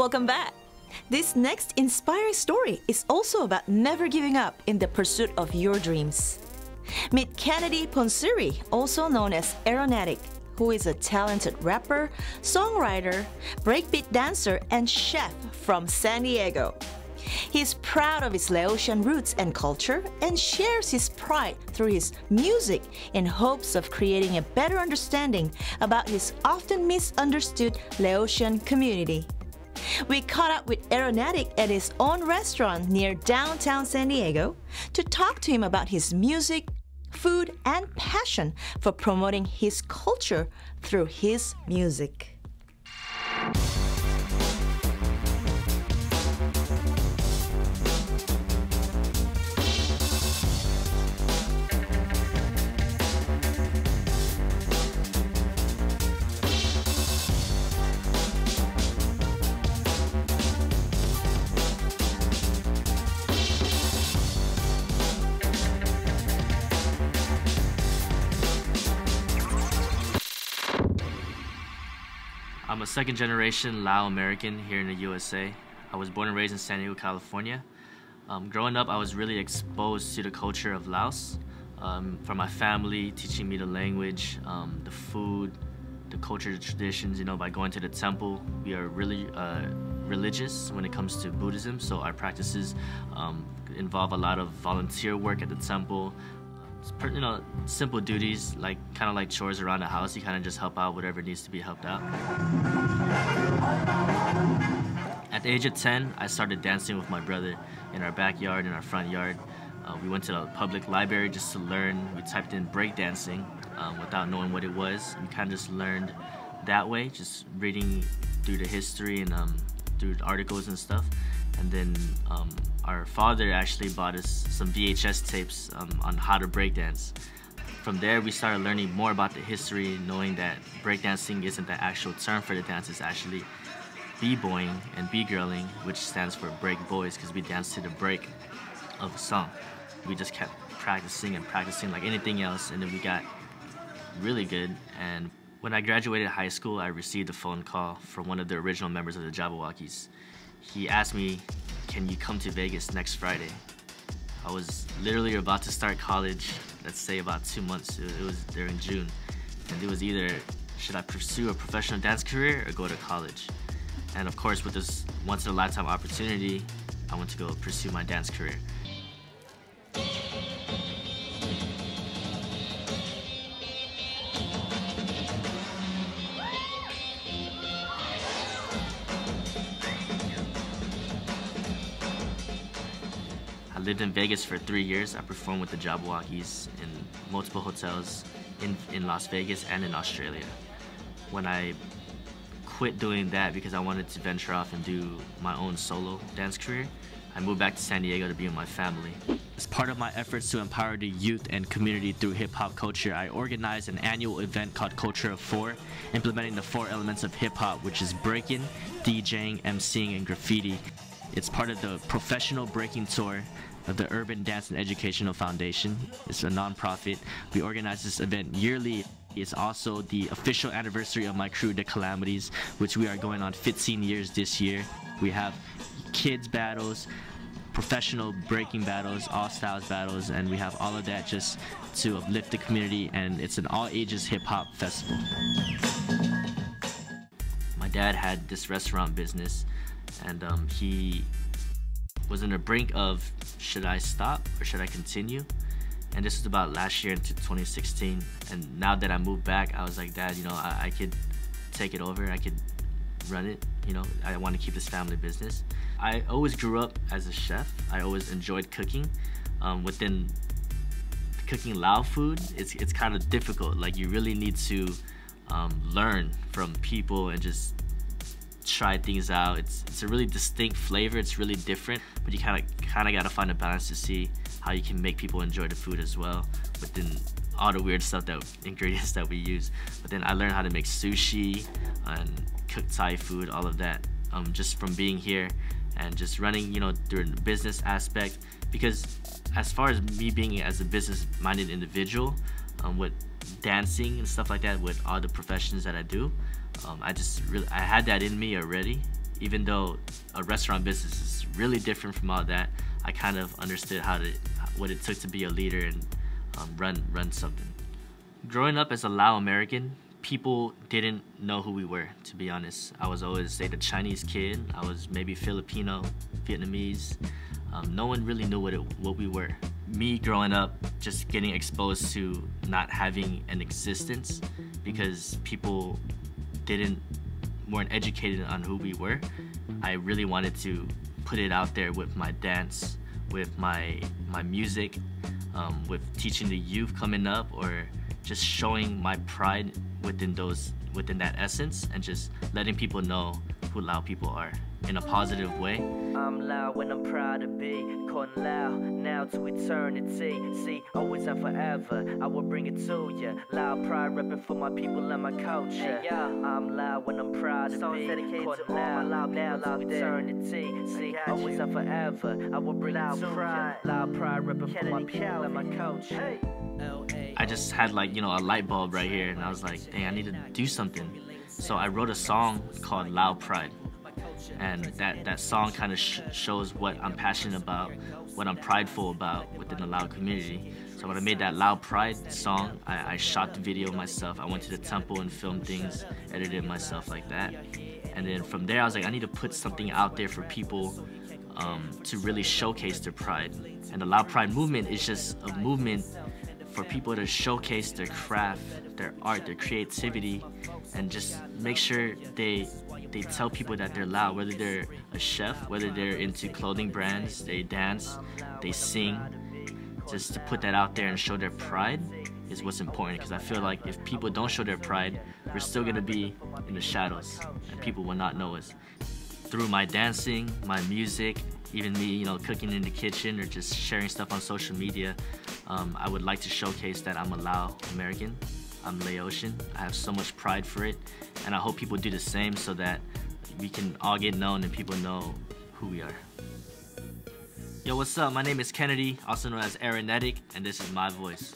Welcome back. This next inspiring story is also about never giving up in the pursuit of your dreams. Meet Kennedy Ponsuri, also known as Eranetik, who is a talented rapper, songwriter, breakbeat dancer, and chef from San Diego. He is proud of his Laotian roots and culture and shares his pride through his music in hopes of creating a better understanding about his often misunderstood Laotian community. We caught up with Eranetik at his own restaurant near downtown San Diego to talk to him about his music, food, and passion for promoting his culture through his music. I'm a second-generation Lao American here in the USA. I was born and raised in San Diego, California. Growing up, I was really exposed to the culture of Laos, from my family teaching me the language, the food, the culture, the traditions. You know, by going to the temple, we are really religious when it comes to Buddhism, so our practices involve a lot of volunteer work at the temple. You know, simple duties, like kind of like chores around the house. You kind of just help out whatever needs to be helped out. At the age of 10, I started dancing with my brother in our backyard, in our front yard. We went to the public library just to learn. We typed in breakdancing without knowing what it was. We kind of just learned that way, just reading through the history and through articles and stuff. And then our father actually bought us some VHS tapes on how to breakdance. From there, we started learning more about the history, knowing that breakdancing isn't the actual term for the dance, it's actually b-boying and b-girling, which stands for break boys, because we dance to the break of a song. We just kept practicing and practicing like anything else, and then we got really good. And when I graduated high school, I received a phone call from one of the original members of the Jabberwockies. He asked me, "Can you come to Vegas next Friday?" I was literally about to start college, let's say about 2 months. It was during June. And it was either, should I pursue a professional dance career or go to college? And of course, with this once-in-a-lifetime opportunity, I went to go pursue my dance career. I lived in Vegas for 3 years. I performed with the Jabberwockies in multiple hotels in Las Vegas and in Australia. When I quit doing that because I wanted to venture off and do my own solo dance career, I moved back to San Diego to be with my family. As part of my efforts to empower the youth and community through hip-hop culture, I organized an annual event called Culture of Four, implementing the 4 elements of hip-hop, which is breaking, DJing, MCing, and graffiti. It's part of the professional breaking tour of the Urban Dance and Educational Foundation. It's a non-profit. We organize this event yearly. It's also the official anniversary of my crew, The Calamities, which we are going on 15 years this year. We have kids battles, professional breaking battles, all styles battles, and we have all of that just to uplift the community, and it's an all ages hip-hop festival. My dad had this restaurant business, and he was on the brink of, should I stop or should I continue? And this was about last year into 2016. And now that I moved back, I was like, Dad, you know, I could take it over. I could run it. You know, I want to keep this family business. I always grew up as a chef. I always enjoyed cooking. Within cooking Lao food, it's kind of difficult. Like, you really need to learn from people and just try things out. It's a really distinct flavor. It's really different, but you kind of got to find a balance to see how you can make people enjoy the food as well within all the weird ingredients that we use. But then I learned how to make sushi and cook Thai food, all of that, just from being here and just running, you know, through the business aspect. Because as far as me being as a business-minded individual, with dancing and stuff like that, with all the professions that I do, I had that in me already. even though a restaurant business is really different from all that, I kind of understood what it took to be a leader and run something. Growing up as a Lao American, people didn't know who we were, to be honest. I was always, say, the Chinese kid. I was maybe Filipino, Vietnamese. No one really knew what we were. Me growing up, just getting exposed to not having an existence because people weren't educated on who we were. I really wanted to put it out there with my dance, with my music, with teaching the youth coming up, or just showing my pride within that essence, and just letting people know who Lao people are in a positive way. I'm Lao when I'm proud to be called Lao, now to eternity. See, always and forever, I will bring it to ya. Lao pride repping for my people and my culture. I'm Lao when I'm proud to be called Lao, now to eternity. See, always and forever, I will bring it to ya. Lao pride repping for my people and my culture. I just had, like, you know, a light bulb right here, and I was like, dang, I need to do something. So I wrote a song called Lao Pride. And that song kind of shows what I'm passionate about, what I'm prideful about within the Lao community. So when I made that Lao Pride song, I shot the video myself. I went to the temple and filmed things, edited myself like that. And then from there, I was like, I need to put something out there for people to really showcase their pride. And the Lao Pride movement is just a movement for people to showcase their craft, their art, their creativity, and just make sure they tell people that they're Lao, whether they're a chef, whether they're into clothing brands, they dance, they sing. Just to put that out there and show their pride is what's important, because I feel like if people don't show their pride, we're still gonna be in the shadows and people will not know us. Through my dancing, my music, even me, you know, cooking in the kitchen or just sharing stuff on social media, I would like to showcase that I'm a Lao American. I'm Laotian. I have so much pride for it, and I hope people do the same so that we can all get known and people know who we are. Yo, what's up? My name is Kennedy, also known as Eranetik, and this is my voice.